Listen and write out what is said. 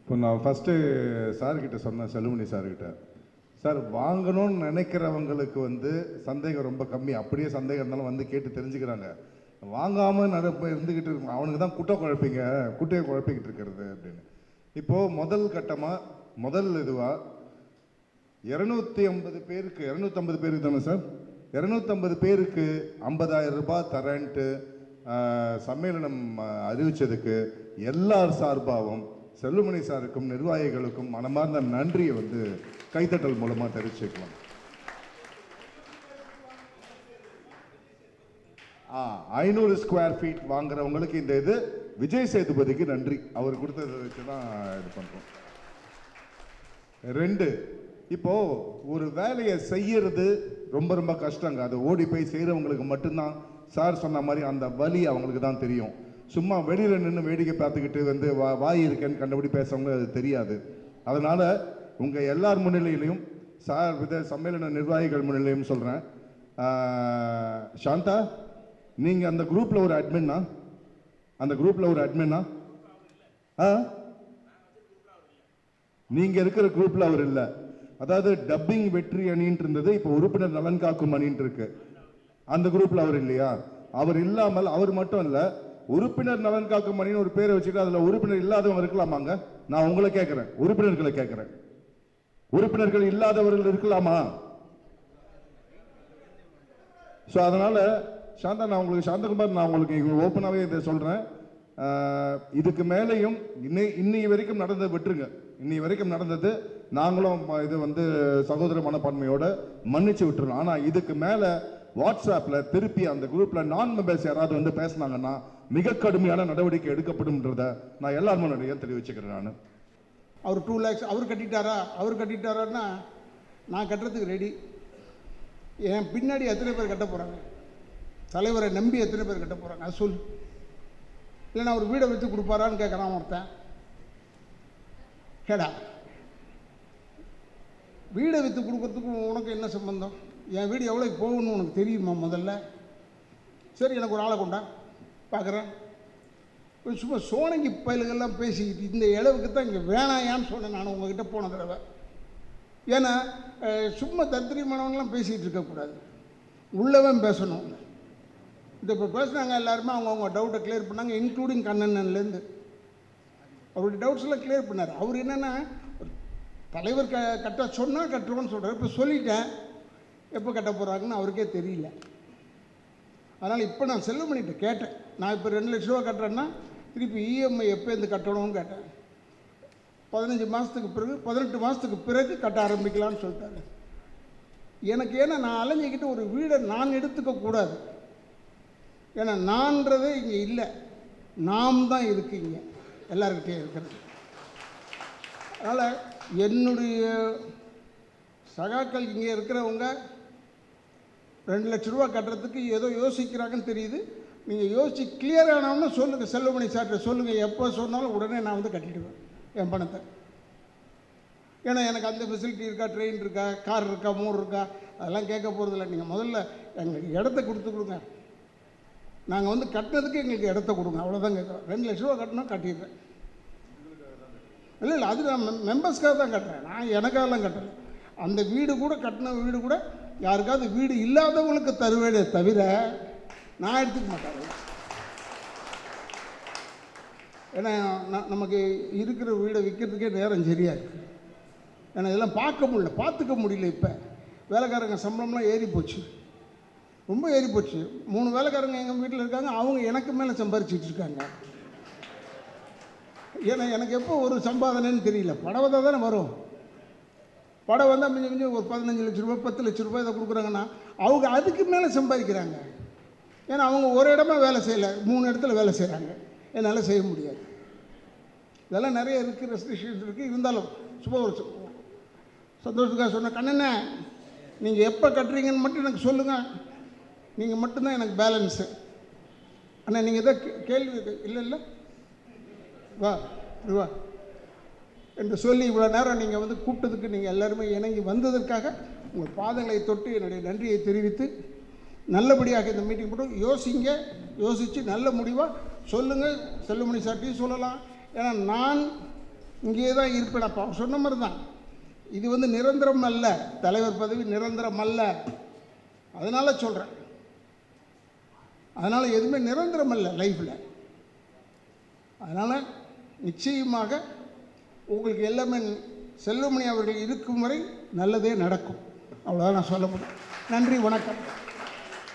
இப்போ நான் ஃபஸ்ட்டு சார்கிட்ட சொன்னேன், செல்லுமணி சார்கிட்ட, சார் வாங்கணும்னு நினைக்கிறவங்களுக்கு வந்து சந்தேகம் ரொம்ப கம்மி, அப்படியே சந்தேகம் இருந்தாலும் வந்து கேட்டு தெரிஞ்சுக்கிறாங்க. வாங்காமல் இருந்துக்கிட்டு இருக்கும் அவனுக்கு தான் குட்டையை குழப்பிக்கிட்டு இருக்கிறது அப்படின்னு. இப்போது முதல் கட்டமாக முதல் இதுவாக 250 பேருக்கு தானே சார், 250 பேருக்கு 50,000 ரூபாய் தரேன்ட்டு சம்மேளனம் அறிவித்ததுக்கு எல்லார் சார்பாகவும் செல்லுமணி சாருக்கும் நிர்வாகிகளுக்கும் மனமார்ந்த நன்றியை வந்து கைத்தட்டல் மூலமாக தெரிவிச்சுக்கலாம். 500 ஸ்கொயர் ஃபீட் வாங்குறவங்களுக்கு இந்த இது விஜய் சேதுபதிக்கு நன்றி, அவர் கொடுத்ததை வச்சு தான் இது பண்ணுறோம். 2, இப்போ ஒரு வேலையை செய்யறது ரொம்ப ரொம்ப கஷ்டங்க. அது ஓடி போய் செய்கிறவங்களுக்கு மட்டும்தான் சார் சொன்ன மாதிரி அந்த வலி அவங்களுக்கு தான் தெரியும். சும்மா வெளியில் நின்று வேடிக்கை பார்த்துக்கிட்டு வந்து வாய் இருக்கேன்னு கண்டபடி பேசுறவங்க அது தெரியாது. அதனால் உங்கள் எல்லார் முன்னிலையிலையும் சார் சம்மேளன நிர்வாகிகள் முன்னிலையும் சொல்கிறேன், சாந்தா நீங்கள் அந்த குரூப்பில் ஒரு அட்மின்னா, நீங்கள் இருக்கிற குரூப்பில் அவர் இல்லை. அதாவது டப்பிங் வெற்றி அணின்னு இருந்தது, இப்போ உறுப்பினர் நலன் காக்கும் அணின்னு இருக்கு. அந்த குரூப்பில் அவர் இல்லையா? அவர் இல்லாமல் அவர் மட்டும் இல்லை, உறுப்பினர் நலன் காக்கும் அணின்னு ஒரு பேரை வச்சுட்டு அதில் உறுப்பினர் இல்லாதவங்க இருக்கலாமாங்க? நான் உங்களை கேட்குறேன், உறுப்பினர்களை கேட்குறேன், உறுப்பினர்கள் இல்லாதவர்கள் இருக்கலாமா? ஸோ அதனால் சாந்தா, சாந்தகுமார், நான் உங்களுக்கு ஓப்பனாகவே இதை சொல்கிறேன். இதுக்கு மேலேயும் இன்னைய வரைக்கும் நடந்ததை விட்டுருங்க. இன்னைய வரைக்கும் நடந்தது நாங்களும் இது வந்து சகோதர மனப்பான்மையோட மன்னிச்சு விட்டுருலாம். ஆனால் இதுக்கு மேலே வாட்ஸ்அப்பில் திருப்பி அந்த குரூப்பில் நான் மெம்பர்ஸ் யாராவது வந்து பேசினாங்கன்னா மிக கடுமையான நடவடிக்கை எடுக்கப்படும்ன்றத நான் எல்லாரும் முன்னாடியே தெரிவிச்சுக்கிறேன். நான் அவர் 2 lakhs அவர் கட்டிட்டாரான்னா நான் கட்டுறதுக்கு ரெடி. என் பின்னாடி எத்தனை பேர் கட்ட போகிறாங்க? தலைவரை நம்பி எத்தனை பேர் கட்ட போகிறாங்க? அது சொல். இல்லைன்னா அவர் வீடை விற்று கொடுப்பாரான்னு கேட்குறான் ஒருத்தன். கேடா, வீடை விற்று கொடுக்கறதுக்கும் உனக்கு என்ன சம்பந்தம்? என் வீடு எவ்வளோக்கு போகணும்னு உனக்கு தெரியுமா முதல்ல? சரி, எனக்கு ஒரு ஆளை கொண்டா பார்க்குறேன். சும்மா சோனங்கி பயல்கள்லாம் பேசிக்கிட்டு இந்த அளவுக்கு தான் இங்கே வேணாயான்னு சொன்னேன் நான் உங்ககிட்ட போன தடவை. ஏன்னா சும்மா தத்திரியமானவங்களாம் பேசிகிட்டு இருக்கக்கூடாது, உள்ளவன் பேசணும். இந்த இப்போ பேசுனாங்க எல்லாருமே, அவங்கவுங்க டவுட்டை கிளியர் பண்ணாங்க, இன்க்ளூடிங் கண்ணன்லேருந்து. அவருடைய டவுட்ஸ் எல்லாம் கிளியர் பண்ணார். அவர் என்னென்னா, தலைவர் கட்ட சொன்னால் கட்டுறோன்னு சொல்கிறார். இப்போ சொல்லிட்டேன், எப்போ கட்ட போகிறாங்கன்னு அவருக்கே தெரியல. அதனால் இப்போ நான் செல்லுமணிகிட்ட கேட்டேன், நான் இப்போ 2 லட்ச ரூபா கட்டுறேன்னா திருப்பி இஎம்ஐ எப்போ இருந்து கட்டணும்னு கேட்டேன். 15 மாதத்துக்கு பிறகு 18 மாதத்துக்கு பிறகு கட்ட ஆரம்பிக்கலான்னு சொல்லிட்டாரு. எனக்கு ஏன்னா நான் அலைஞ்சிக்கிட்டு ஒரு வீடை நான் எடுத்துக்கக்கூடாது. ஏன்னா நான்றது இங்கே இல்லை, நாம் தான் இருக்கு இங்கே எல்லாருக்கிட்டே இருக்கிறது. அதனால் என்னுடைய சகாக்கள் இங்கே இருக்கிறவங்க 2 லட்ச ரூபா கட்டுறதுக்கு ஏதோ யோசிக்கிறாங்கன்னு தெரியுது. நீங்கள் யோசிச்சு கிளியர் ஆனவொன்னு சொல்லுங்கள், செல்லுமணி சார்ட்ட சொல்லுங்கள், எப்போ சொன்னாலும் உடனே நான் வந்து கட்டிடுவேன் என் பணத்தை. ஏன்னா எனக்கு அந்த ஃபெசிலிட்டி இருக்கா, ட்ரெயின் இருக்கா, கார் இருக்கா, மோர் இருக்கா, அதெல்லாம் கேட்க போகிறதில்ல. நீங்கள் முதல்ல எங்களுக்கு இடத்த கொடுங்க, நாங்கள் வந்து கட்டினதுக்கு எங்களுக்கு இடத்த கொடுங்க, அவ்வளோதான் கேட்குறோம். 2 லட்ச ரூபா கட்டணும், கட்டிடுறேன். இல்லை அது நான் மெம்பர்ஸ்க்காக தான் கட்டுறேன், நான் எனக்காகலாம் கட்டுறேன். அந்த வீடு கூட கட்டின வீடு கூட யாருக்காவது வீடு இல்லாதவங்களுக்கு தருவேனே தவிர நான் எடுத்துக்க மாட்டேன். ஏன்னா நமக்கு இருக்கிற வீடை விற்கிறதுக்கே நேரம் சரியாக இருக்குது. ஏன்னா இதெல்லாம் பார்த்துக்க முடியல. இப்போ வேலைக்காரங்க சம்பளம்லாம் ஏறி போச்சு, ரொம்ப ஏறி போச்சு. 3 வேலைக்காரங்க எங்கள் வீட்டில் இருக்காங்க, அவங்க எனக்கு மேலே சம்பாரிச்சிட்டு இருக்காங்க. ஏன்னா எனக்கு எப்போ ஒரு சம்பாதனைன்னு தெரியல. படம் தானே வரும், படம் வந்தால் மிஞ்சி ஒரு 15 லட்ச ரூபாய் 10 லட்ச ரூபாய் இதை கொடுக்குறாங்கன்னா அவங்க அதுக்கு மேலே சம்பாதிக்கிறாங்க. ஏன்னா அவங்க ஒரு இடமா வேலை செய்யலை, 3 இடத்துல வேலை செய்கிறாங்க. என்னால் செய்ய முடியாது. இதெல்லாம் நிறைய இருக்குது, ரெஸ்ட்ரிக்ஷன்ஸ் இருக்குது. இருந்தாலும் சும்மா ஒரு சந்தோஷத்துக்காக சொன்ன, கண்ணண்ணே நீங்கள் எப்போ கட்டுறீங்கன்னு மட்டும் எனக்கு சொல்லுங்கள், நீங்கள் மட்டும்தான் எனக்கு பேலன்ஸு. அண்ணா நீங்கள் எதாவது கேள்வி இல்லை வா என்று சொல்லி இவ்வளோ நேரம் நீங்கள் வந்து கூப்பிட்டதுக்கு நீங்கள் எல்லாருமே இணங்கி வந்ததற்காக உங்கள் பாதங்களை தொட்டு என்னுடைய நன்றியை தெரிவித்து, நல்லபடியாக இந்த மீட்டிங் போட்டு யோசித்து நல்ல முடிவாக சொல்லுங்கள். செல்லுமணி சார்ட்டையும் சொல்லலாம். ஏன்னா நான் இங்கேயே தான் இருப்பேன். அப்போ அவர் சொன்ன மாதிரி தான், இது வந்து நிரந்தரம் அல்ல, தலைவர் பதவி நிரந்தரம் அல்ல. அதனால் சொல்கிறேன், அதனால் எதுவுமே நிரந்தரம் அல்ல லைஃப்பில். அதனால் நிச்சயமாக உங்களுக்கு எல்லாமே செல்வமணி அவர்கள் இருக்கும் வரை நல்லதே நடக்கும். அவ்வளோதான் நான் சொல்ல முடியும். நன்றி, வணக்கம்.